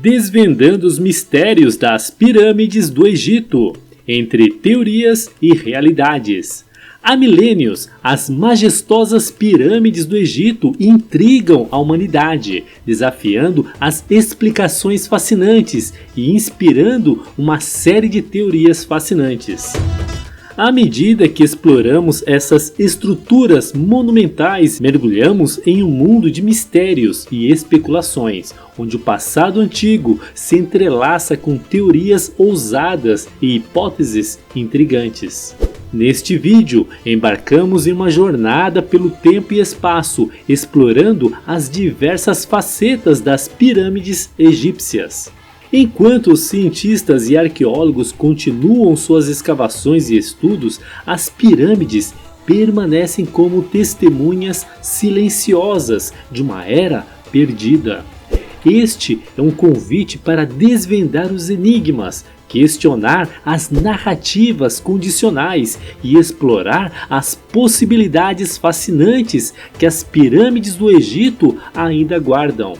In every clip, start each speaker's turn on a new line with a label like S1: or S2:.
S1: Desvendando os mistérios das pirâmides do Egito, entre teorias e realidades. Há milênios, as majestosas pirâmides do Egito intrigam a humanidade, desafiando as explicações fascinantes e inspirando uma série de teorias fascinantes. À medida que exploramos essas estruturas monumentais, mergulhamos em um mundo de mistérios e especulações, onde o passado antigo se entrelaça com teorias ousadas e hipóteses intrigantes. Neste vídeo, embarcamos em uma jornada pelo tempo e espaço, explorando as diversas facetas das pirâmides egípcias. Enquanto os cientistas e arqueólogos continuam suas escavações e estudos, as pirâmides permanecem como testemunhas silenciosas de uma era perdida. Este é um convite para desvendar os enigmas, questionar as narrativas condicionais e explorar as possibilidades fascinantes que as pirâmides do Egito ainda guardam.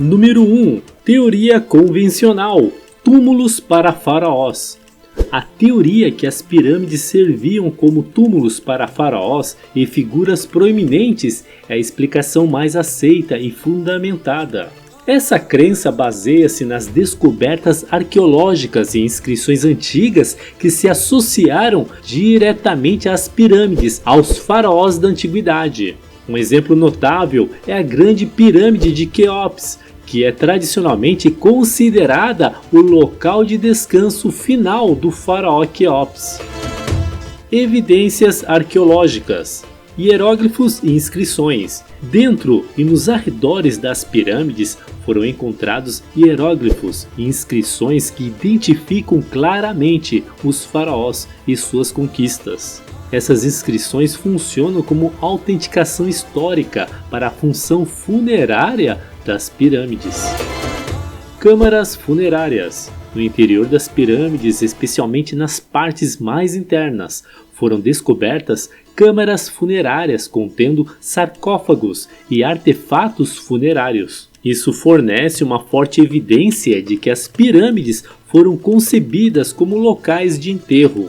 S1: Número 1. Teoria convencional. Túmulos para faraós. A teoria que as pirâmides serviam como túmulos para faraós e figuras proeminentes é a explicação mais aceita e fundamentada. Essa crença baseia-se nas descobertas arqueológicas e inscrições antigas que se associaram diretamente às pirâmides, aos faraós da antiguidade. Um exemplo notável é a Grande Pirâmide de Quéops, que é tradicionalmente considerada o local de descanso final do faraó Quéops. Evidências arqueológicas. Hieróglifos e inscrições. Dentro e nos arredores das pirâmides foram encontrados hieróglifos e inscrições que identificam claramente os faraós e suas conquistas. Essas inscrições funcionam como autenticação histórica para a função funerária das pirâmides. Câmaras funerárias. No interior das pirâmides, especialmente nas partes mais internas, foram descobertas câmaras funerárias contendo sarcófagos e artefatos funerários. Isso fornece uma forte evidência de que as pirâmides foram concebidas como locais de enterro.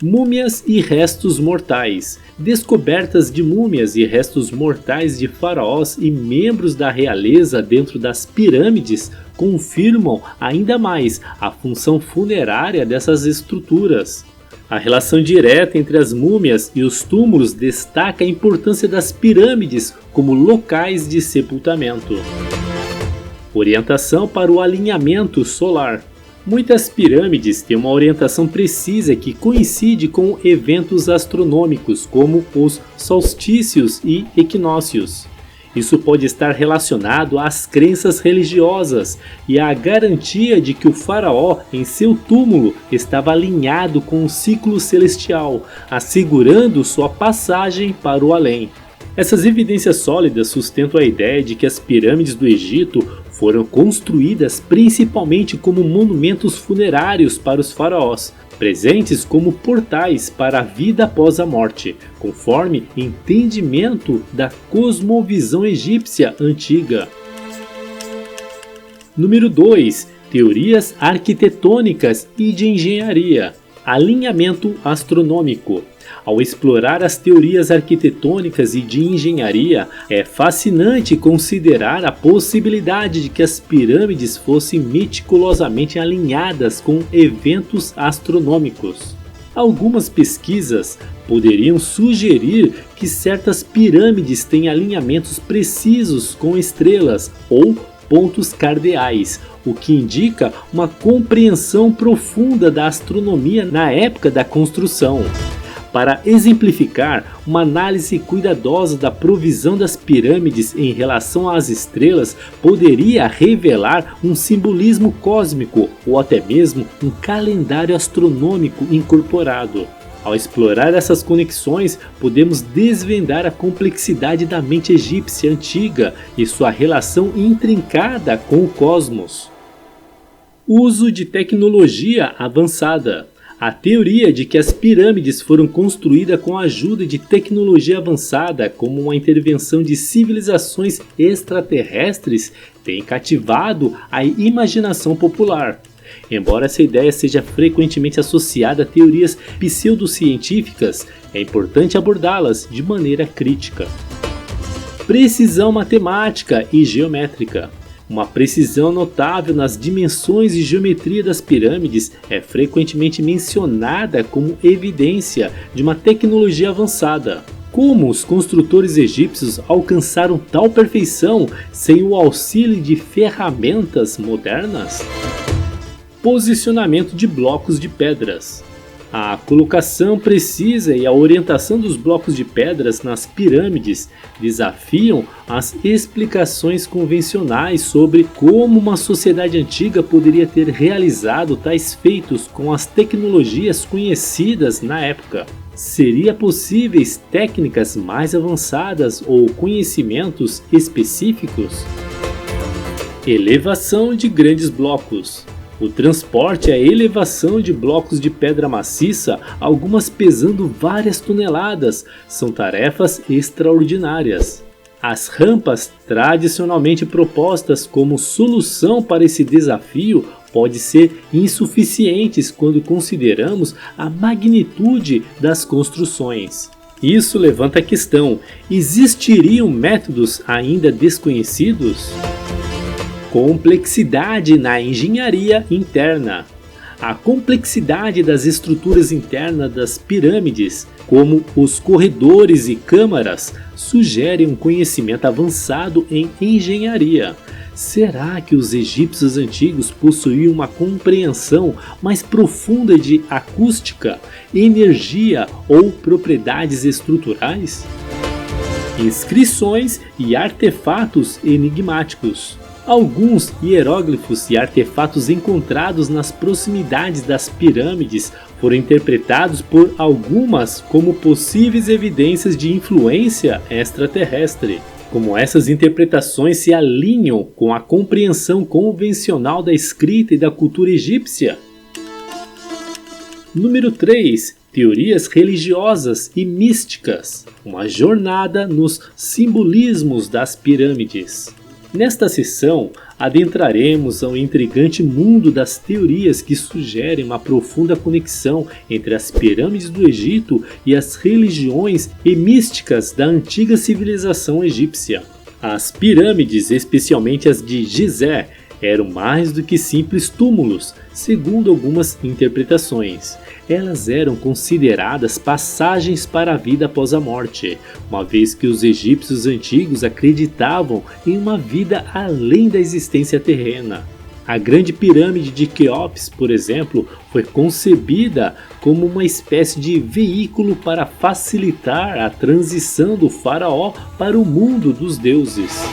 S1: Múmias e restos mortais. Descobertas de múmias e restos mortais de faraós e membros da realeza dentro das pirâmides confirmam ainda mais a função funerária dessas estruturas. A relação direta entre as múmias e os túmulos destaca a importância das pirâmides como locais de sepultamento. Orientação para o alinhamento solar. Muitas pirâmides têm uma orientação precisa que coincide com eventos astronômicos, como os solstícios e equinócios. Isso pode estar relacionado às crenças religiosas e à garantia de que o faraó em seu túmulo estava alinhado com o ciclo celestial, assegurando sua passagem para o além. Essas evidências sólidas sustentam a ideia de que as pirâmides do Egito foram construídas principalmente como monumentos funerários para os faraós, presentes como portais para a vida após a morte, conforme entendimento da cosmovisão egípcia antiga. Número 2. Teorias arquitetônicas e de engenharia. Alinhamento astronômico. Ao explorar as teorias arquitetônicas e de engenharia, é fascinante considerar a possibilidade de que as pirâmides fossem meticulosamente alinhadas com eventos astronômicos. Algumas pesquisas poderiam sugerir que certas pirâmides têm alinhamentos precisos com estrelas ou pontos cardeais, o que indica uma compreensão profunda da astronomia na época da construção. Para exemplificar, uma análise cuidadosa da provisão das pirâmides em relação às estrelas poderia revelar um simbolismo cósmico ou até mesmo um calendário astronômico incorporado. Ao explorar essas conexões, podemos desvendar a complexidade da mente egípcia antiga e sua relação intrincada com o cosmos. Uso de tecnologia avançada. A teoria de que as pirâmides foram construídas com a ajuda de tecnologia avançada, como uma intervenção de civilizações extraterrestres, tem cativado a imaginação popular. Embora essa ideia seja frequentemente associada a teorias pseudocientíficas, é importante abordá-las de maneira crítica. Precisão matemática e geométrica. Uma precisão notável nas dimensões e geometria das pirâmides é frequentemente mencionada como evidência de uma tecnologia avançada. Como os construtores egípcios alcançaram tal perfeição sem o auxílio de ferramentas modernas? Posicionamento de blocos de pedras. A colocação precisa e a orientação dos blocos de pedras nas pirâmides desafiam as explicações convencionais sobre como uma sociedade antiga poderia ter realizado tais feitos com as tecnologias conhecidas na época. Seria possíveis técnicas mais avançadas ou conhecimentos específicos? Elevação de grandes blocos. O transporte e a elevação de blocos de pedra maciça, algumas pesando várias toneladas, são tarefas extraordinárias. As rampas tradicionalmente propostas como solução para esse desafio podem ser insuficientes quando consideramos a magnitude das construções. Isso levanta a questão: existiriam métodos ainda desconhecidos? Complexidade na engenharia interna. A complexidade das estruturas internas das pirâmides, como os corredores e câmaras, sugere um conhecimento avançado em engenharia. Será que os egípcios antigos possuíam uma compreensão mais profunda de acústica, energia ou propriedades estruturais? Inscrições e artefatos enigmáticos. Alguns hieróglifos e artefatos encontrados nas proximidades das pirâmides foram interpretados por algumas como possíveis evidências de influência extraterrestre. Como essas interpretações se alinham com a compreensão convencional da escrita e da cultura egípcia? Número 3. Teorias religiosas e místicas. Uma jornada nos simbolismos das pirâmides. Nesta sessão, adentraremos ao intrigante mundo das teorias que sugerem uma profunda conexão entre as pirâmides do Egito e as religiões e místicas da antiga civilização egípcia. As pirâmides, especialmente as de Gizé, eram mais do que simples túmulos, segundo algumas interpretações. Elas eram consideradas passagens para a vida após a morte, uma vez que os egípcios antigos acreditavam em uma vida além da existência terrena. A grande pirâmide de Quéops, por exemplo, foi concebida como uma espécie de veículo para facilitar a transição do faraó para o mundo dos deuses.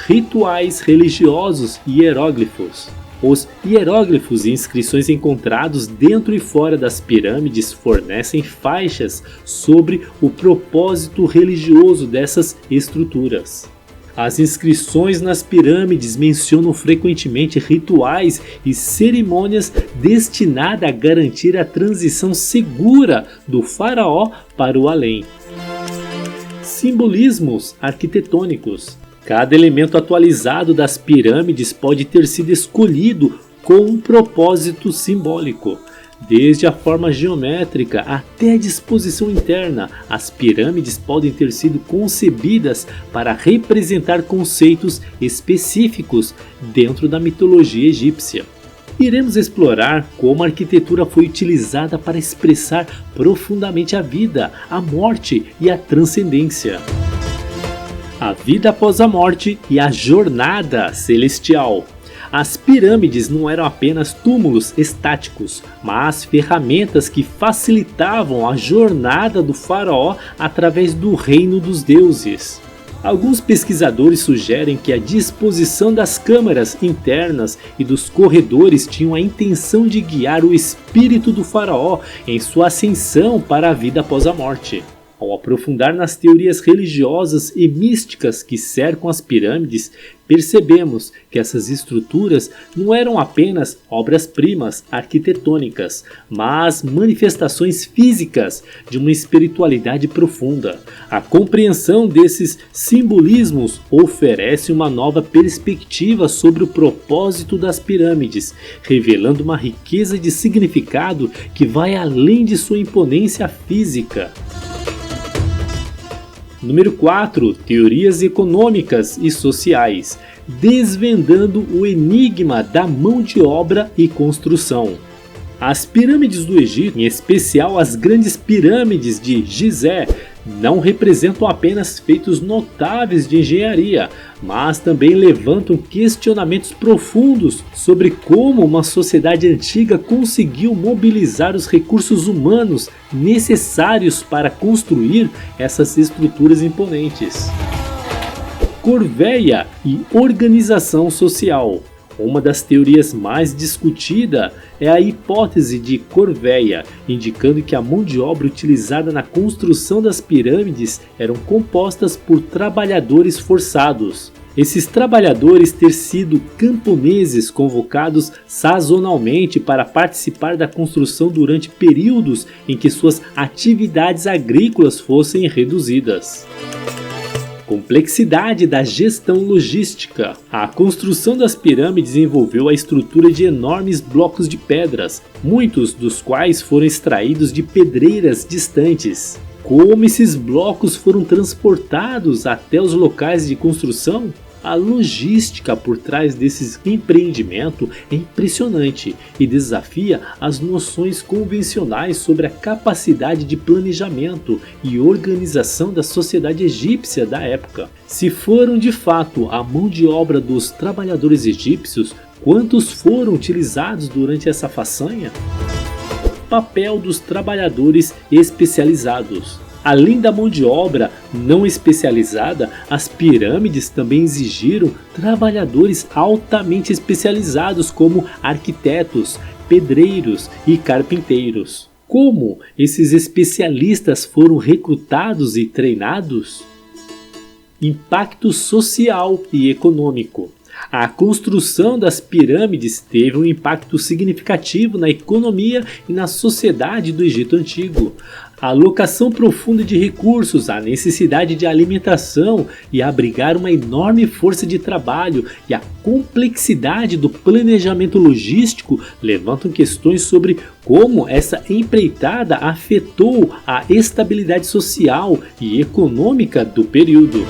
S1: Rituais religiosos e hieróglifos. Os hieróglifos e inscrições encontrados dentro e fora das pirâmides fornecem faixas sobre o propósito religioso dessas estruturas. As inscrições nas pirâmides mencionam frequentemente rituais e cerimônias destinadas a garantir a transição segura do faraó para o além. Simbolismos arquitetônicos. Cada elemento atualizado das pirâmides pode ter sido escolhido com um propósito simbólico. Desde a forma geométrica até a disposição interna, as pirâmides podem ter sido concebidas para representar conceitos específicos dentro da mitologia egípcia. Iremos explorar como a arquitetura foi utilizada para expressar profundamente a vida, a morte e a transcendência. A vida após a morte e a jornada celestial. As pirâmides não eram apenas túmulos estáticos, mas ferramentas que facilitavam a jornada do faraó através do reino dos deuses. Alguns pesquisadores sugerem que a disposição das câmaras internas e dos corredores tinham a intenção de guiar o espírito do faraó em sua ascensão para a vida após a morte. Ao aprofundar nas teorias religiosas e místicas que cercam as pirâmides, percebemos que essas estruturas não eram apenas obras-primas arquitetônicas, mas manifestações físicas de uma espiritualidade profunda. A compreensão desses simbolismos oferece uma nova perspectiva sobre o propósito das pirâmides, revelando uma riqueza de significado que vai além de sua imponência física. Número 4. Teorias econômicas e sociais, desvendando o enigma da mão de obra e construção. As pirâmides do Egito, em especial as grandes pirâmides de Gizé, não representam apenas feitos notáveis de engenharia, mas também levantam questionamentos profundos sobre como uma sociedade antiga conseguiu mobilizar os recursos humanos necessários para construir essas estruturas imponentes. Corveia e organização social. Uma das teorias mais discutida é a hipótese de Corveia, indicando que a mão de obra utilizada na construção das pirâmides eram compostas por trabalhadores forçados. Esses trabalhadores ter sido camponeses convocados sazonalmente para participar da construção durante períodos em que suas atividades agrícolas fossem reduzidas. Complexidade da gestão logística. A construção das pirâmides envolveu a estrutura de enormes blocos de pedras, muitos dos quais foram extraídos de pedreiras distantes. Como esses blocos foram transportados até os locais de construção? A logística por trás desse empreendimento é impressionante e desafia as noções convencionais sobre a capacidade de planejamento e organização da sociedade egípcia da época. Se foram de fato a mão de obra dos trabalhadores egípcios, quantos foram utilizados durante essa façanha? Papel dos trabalhadores especializados. Além da mão de obra não especializada, as pirâmides também exigiram trabalhadores altamente especializados como arquitetos, pedreiros e carpinteiros. Como esses especialistas foram recrutados e treinados? Impacto social e econômico. A construção das pirâmides teve um impacto significativo na economia e na sociedade do Egito Antigo. A alocação profunda de recursos, a necessidade de alimentação e abrigar uma enorme força de trabalho e a complexidade do planejamento logístico levantam questões sobre como essa empreitada afetou a estabilidade social e econômica do período.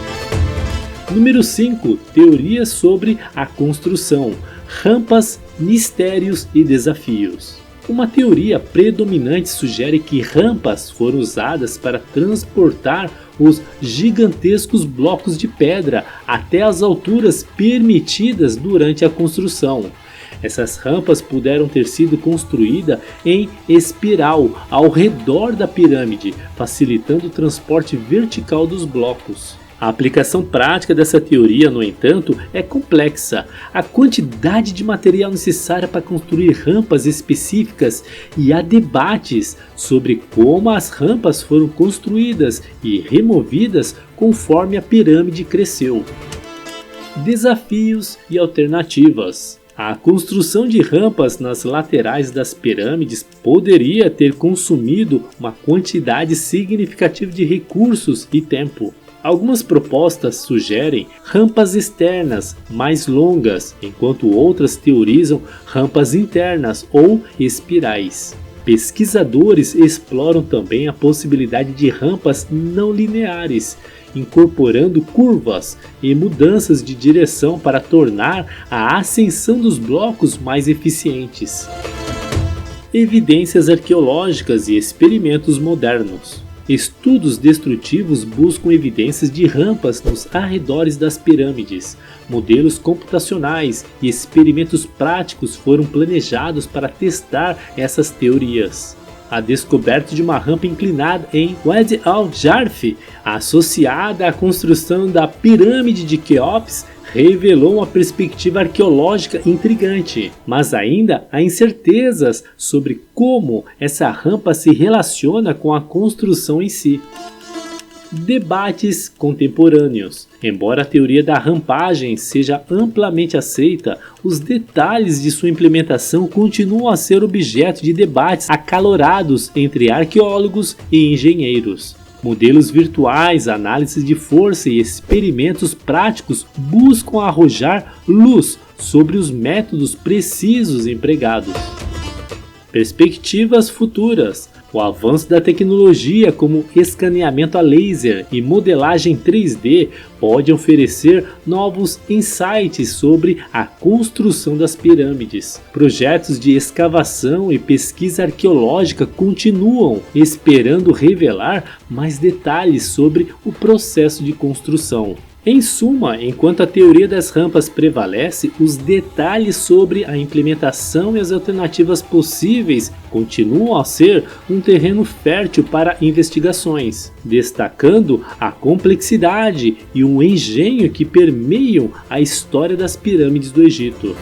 S1: Número 5. Teorias sobre a construção, rampas, mistérios e desafios. Uma teoria predominante sugere que rampas foram usadas para transportar os gigantescos blocos de pedra até as alturas permitidas durante a construção. Essas rampas puderam ter sido construídas em espiral ao redor da pirâmide, facilitando o transporte vertical dos blocos. A aplicação prática dessa teoria, no entanto, é complexa. A quantidade de material necessária para construir rampas específicas e há debates sobre como as rampas foram construídas e removidas conforme a pirâmide cresceu. Desafios e alternativas. A construção de rampas nas laterais das pirâmides poderia ter consumido uma quantidade significativa de recursos e tempo. Algumas propostas sugerem rampas externas mais longas, enquanto outras teorizam rampas internas ou espirais. Pesquisadores exploram também a possibilidade de rampas não lineares, incorporando curvas e mudanças de direção para tornar a ascensão dos blocos mais eficientes. Evidências arqueológicas e experimentos modernos. Estudos destrutivos buscam evidências de rampas nos arredores das pirâmides. Modelos computacionais e experimentos práticos foram planejados para testar essas teorias. A descoberta de uma rampa inclinada em Wadi al-Jarf, associada à construção da pirâmide de Quéops, revelou uma perspectiva arqueológica intrigante, mas ainda há incertezas sobre como essa rampa se relaciona com a construção em si. Debates contemporâneos. Embora a teoria da rampagem seja amplamente aceita, os detalhes de sua implementação continuam a ser objeto de debates acalorados entre arqueólogos e engenheiros. Modelos virtuais, análise de força e experimentos práticos buscam arrojar luz sobre os métodos precisos empregados. Perspectivas futuras. O avanço da tecnologia como escaneamento a laser e modelagem 3D pode oferecer novos insights sobre a construção das pirâmides. Projetos de escavação e pesquisa arqueológica continuam esperando revelar mais detalhes sobre o processo de construção. Em suma, enquanto a teoria das rampas prevalece, os detalhes sobre a implementação e as alternativas possíveis continuam a ser um terreno fértil para investigações, destacando a complexidade e o engenho que permeiam a história das pirâmides do Egito.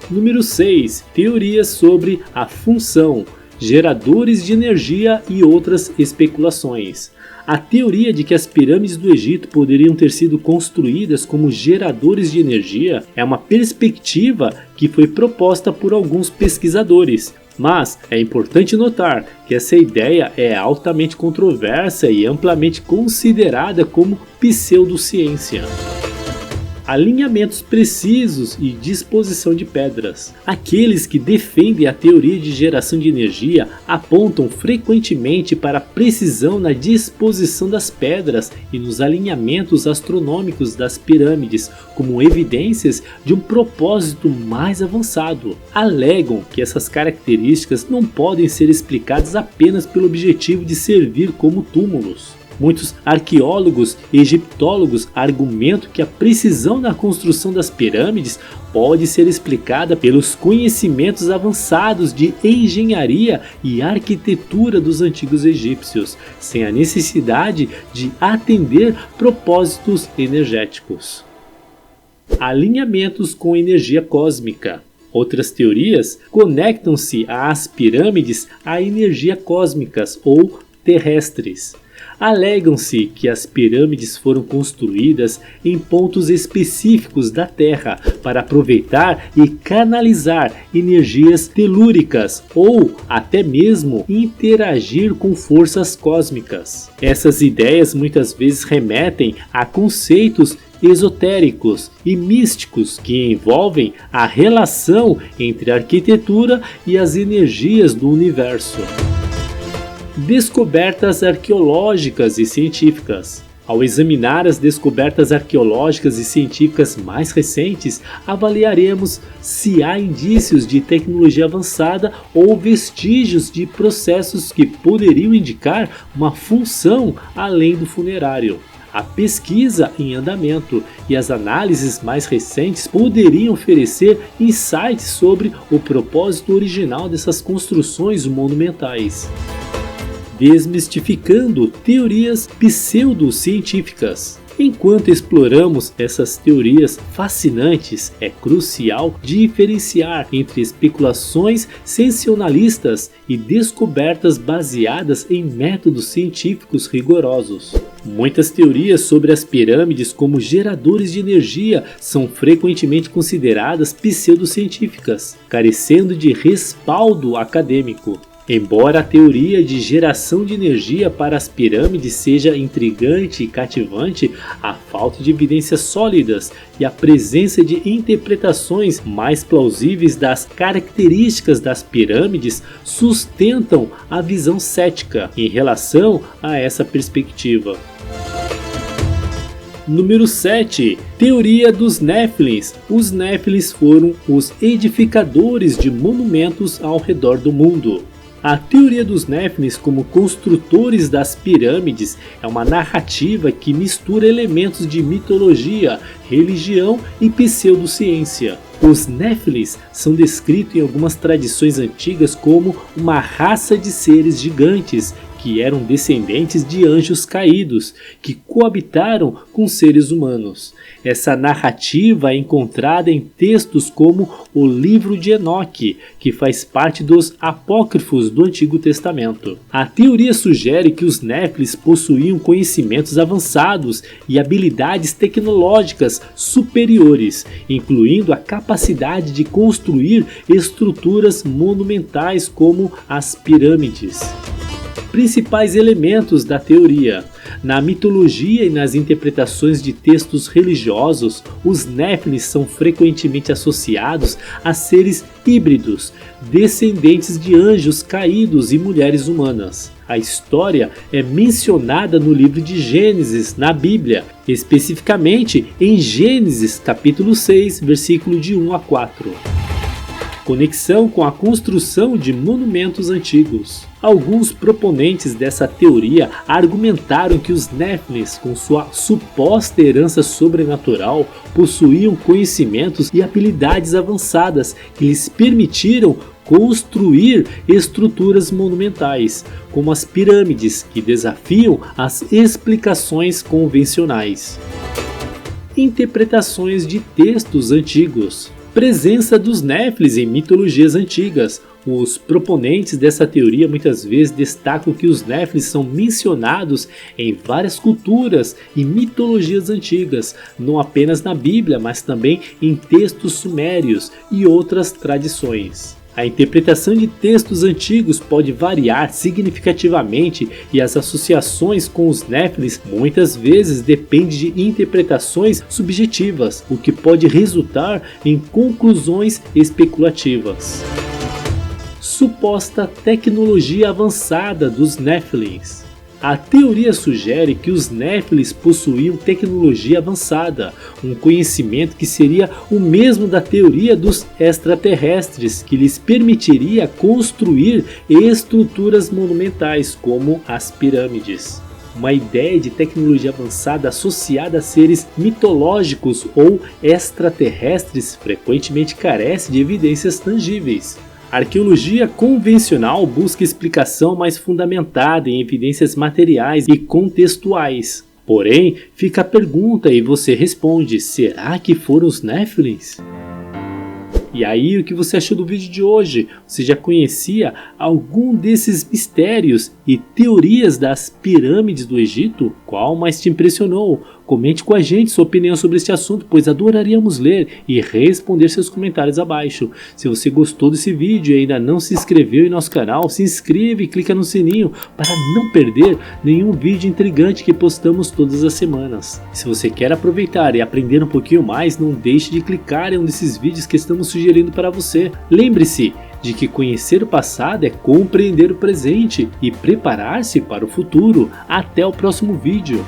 S1: Número 6. Teorias sobre a função, geradores de energia e outras especulações. A teoria de que as pirâmides do Egito poderiam ter sido construídas como geradores de energia é uma perspectiva que foi proposta por alguns pesquisadores. Mas é importante notar que essa ideia é altamente controversa e amplamente considerada como pseudociência. Alinhamentos precisos e disposição de pedras. Aqueles que defendem a teoria de geração de energia apontam frequentemente para a precisão na disposição das pedras e nos alinhamentos astronômicos das pirâmides como evidências de um propósito mais avançado. Alegam que essas características não podem ser explicadas apenas pelo objetivo de servir como túmulos. Muitos arqueólogos e egiptólogos argumentam que a precisão na construção das pirâmides pode ser explicada pelos conhecimentos avançados de engenharia e arquitetura dos antigos egípcios, sem a necessidade de atender propósitos energéticos. Alinhamentos com energia cósmica. Outras teorias conectam-se às pirâmides a energia cósmicas ou terrestres. Alegam-se que as pirâmides foram construídas em pontos específicos da Terra para aproveitar e canalizar energias telúricas ou até mesmo interagir com forças cósmicas. Essas ideias muitas vezes remetem a conceitos esotéricos e místicos que envolvem a relação entre a arquitetura e as energias do universo. Descobertas arqueológicas e científicas. Ao examinar as descobertas arqueológicas e científicas mais recentes, avaliaremos se há indícios de tecnologia avançada ou vestígios de processos que poderiam indicar uma função além do funerário. A pesquisa em andamento e as análises mais recentes poderiam oferecer insights sobre o propósito original dessas construções monumentais. Desmistificando teorias pseudocientíficas. Enquanto exploramos essas teorias fascinantes, é crucial diferenciar entre especulações sensacionalistas e descobertas baseadas em métodos científicos rigorosos. Muitas teorias sobre as pirâmides como geradores de energia são frequentemente consideradas pseudocientíficas, carecendo de respaldo acadêmico. Embora a teoria de geração de energia para as pirâmides seja intrigante e cativante, a falta de evidências sólidas e a presença de interpretações mais plausíveis das características das pirâmides sustentam a visão cética em relação a essa perspectiva. Número 7. Teoria dos Néfilins. Os Néfilins foram os edificadores de monumentos ao redor do mundo. A teoria dos Néfilins como construtores das pirâmides é uma narrativa que mistura elementos de mitologia, religião e pseudociência. Os Néfilins são descritos em algumas tradições antigas como uma raça de seres gigantes que eram descendentes de anjos caídos, que coabitaram com seres humanos. Essa narrativa é encontrada em textos como o Livro de Enoque, que faz parte dos apócrifos do Antigo Testamento. A teoria sugere que os Néfilis possuíam conhecimentos avançados e habilidades tecnológicas superiores, incluindo a capacidade de construir estruturas monumentais como as pirâmides. Principais elementos da teoria. Na mitologia e nas interpretações de textos religiosos, os Néfilis são frequentemente associados a seres híbridos, descendentes de anjos caídos e mulheres humanas. A história é mencionada no livro de Gênesis, na Bíblia, especificamente em Gênesis capítulo 6, versículo de 1 a 4. Conexão com a construção de monumentos antigos. Alguns proponentes dessa teoria argumentaram que os Néfilis, com sua suposta herança sobrenatural, possuíam conhecimentos e habilidades avançadas que lhes permitiram construir estruturas monumentais, como as pirâmides, que desafiam as explicações convencionais. Interpretações de textos antigos. Presença dos Néfilis em mitologias antigas. Os proponentes dessa teoria muitas vezes destacam que os Néfilis são mencionados em várias culturas e mitologias antigas, não apenas na Bíblia, mas também em textos sumérios e outras tradições. A interpretação de textos antigos pode variar significativamente e as associações com os Néfilis muitas vezes dependem de interpretações subjetivas, o que pode resultar em conclusões especulativas. Suposta tecnologia avançada dos Néfilins. A teoria sugere que os Néfilis possuíam tecnologia avançada, um conhecimento que seria o mesmo da teoria dos extraterrestres, que lhes permitiria construir estruturas monumentais como as pirâmides. Uma ideia de tecnologia avançada associada a seres mitológicos ou extraterrestres frequentemente carece de evidências tangíveis. A arqueologia convencional busca explicação mais fundamentada em evidências materiais e contextuais. Porém, fica a pergunta e você responde: será que foram os Néfilins? E aí, o que você achou do vídeo de hoje? Você já conhecia algum desses mistérios e teorias das pirâmides do Egito? Qual mais te impressionou? Comente com a gente sua opinião sobre este assunto, pois adoraríamos ler e responder seus comentários abaixo. Se você gostou desse vídeo e ainda não se inscreveu em nosso canal, se inscreva e clica no sininho para não perder nenhum vídeo intrigante que postamos todas as semanas. Se você quer aproveitar e aprender um pouquinho mais, não deixe de clicar em um desses vídeos que estamos sugerindo para você. Lembre-se de que conhecer o passado é compreender o presente e preparar-se para o futuro. Até o próximo vídeo.